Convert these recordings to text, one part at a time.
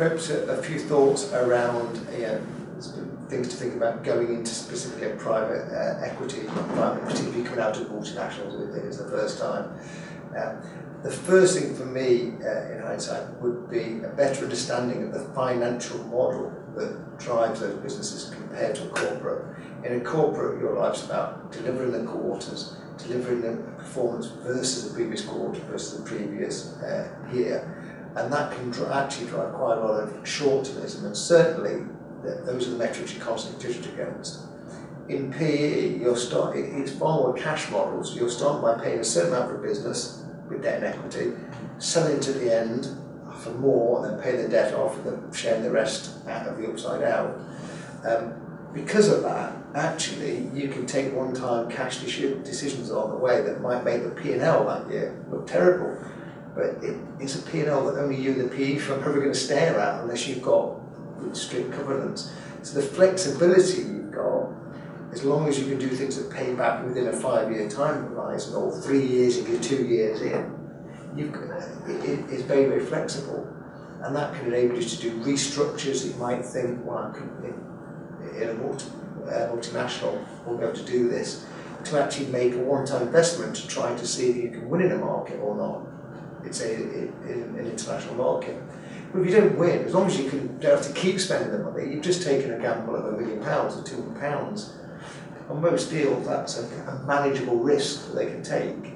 perhaps a few thoughts around things to think about going into specifically a private equity environment, particularly coming out of multinationals with it as the first time. The first thing for me, in hindsight, would be a better understanding of the financial model that drives those businesses compared to a corporate. In a corporate, your life's about delivering the quarters, delivering the performance versus the previous quarter versus the previous year, and that can actually drive quite a lot of short-termism, and certainly those are the metrics you're constantly judged against. In PE, it's far more cash models. You're starting by paying a certain amount for a business with debt and equity, selling to the end for more, and then paying the debt off, and then sharing the rest out of the upside out. Because of that, actually, you can take one-time cash decisions along the way that might make the P&L that year look terrible. But it's a P&L that only you and the PE firm are ever going to stare at unless you've got strict covenants. So the flexibility you've got, as long as you can do things that pay back within a 5-year time horizon, or 3 years if you're 2 years in, it's very, very flexible. And that can enable you to do restructures that you might think, well, in a multinational will be able to do this, to actually make a one-time investment to try to see if you can win in a market or not. It's an international market. But if you don't win, as long as you don't have to keep spending the money, you've just taken a gamble of £1 million or £200. On most deals, that's a manageable risk that they can take.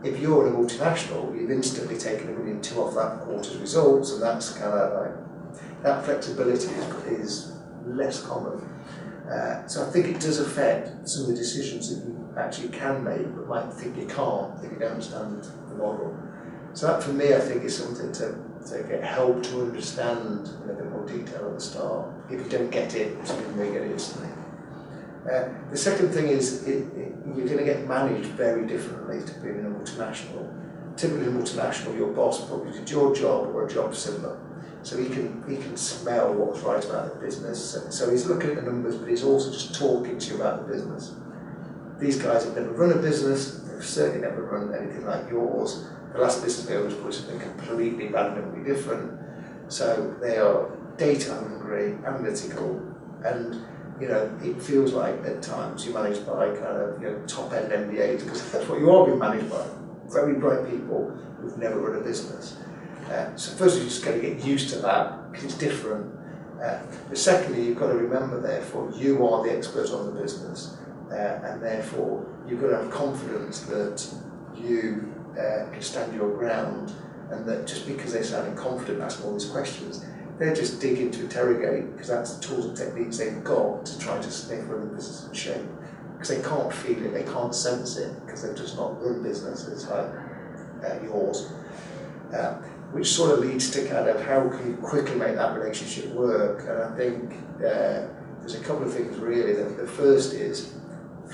If you're in a multinational, you've instantly taken £1.2 million off that quarter's results, and that's kind of like, that flexibility is less common. So I think it does affect some of the decisions that you actually can make, but might think you can't if you don't understand the model. So that, for me, I think is something to get help to understand in a bit more detail at the start. If you don't get it, you may get it instantly. The second thing is you're going to get managed very differently to being in a multinational. Typically in a multinational, your boss probably did your job or a job similar. So he can smell what's right about the business. So he's looking at the numbers, but he's also just talking to you about the business. These guys have never run a business. They've certainly never run anything like yours. The last business they always was something completely randomly different. So they are data hungry, analytical, and it feels like at times you're managed by kind of top end MBAs, because that's what you are being managed by. Very bright people who've never run a business. So first you just got to get used to that, because it's different. But secondly, you've got to remember, therefore, you are the expert on the business, and therefore you've got to have confidence that you can stand your ground, and that just because they're sounding confident asking all these questions, they're just digging to interrogate, because that's the tools and techniques they've got to try to sniff run the business in shape. Because they can't feel it, they can't sense it, because they've just not run businesses like yours. Which sort of leads to kind of how can you quickly make that relationship work. And I think there's a couple of things really. The first is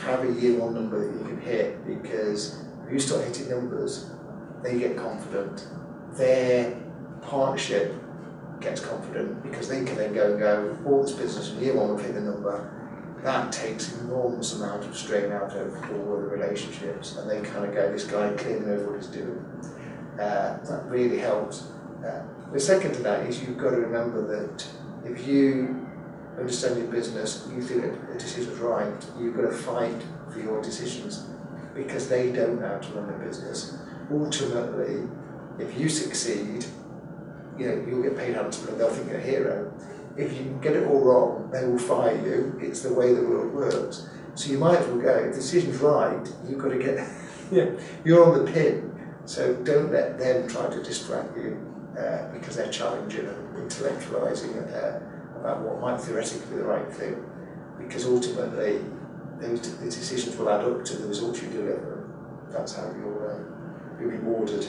have a year one number that you can hit, because if you start hitting numbers, they get confident. Their partnership gets confident, because they can then go, bought this business in year one, we've hit the number. That takes an enormous amount of strain out of all of the relationships, and they kind of go, this guy clearly knows what he's doing. That really helps. The second to that is you've got to remember that if you understand your business, you think that the decision's right, you've got to fight for your decisions, because they don't know how to run their business. Ultimately, if you succeed, you'll get paid handsomely and they'll think you're a hero. If you get it all wrong, they will fire you. It's the way the world works. So you might as well go, if the decision's right, you've got to get, you're on the pin. So don't let them try to distract you because they're challenging and intellectualising about what might theoretically be the right thing. Because ultimately, the decisions will add up to the results you deliver. That's how you'll be rewarded.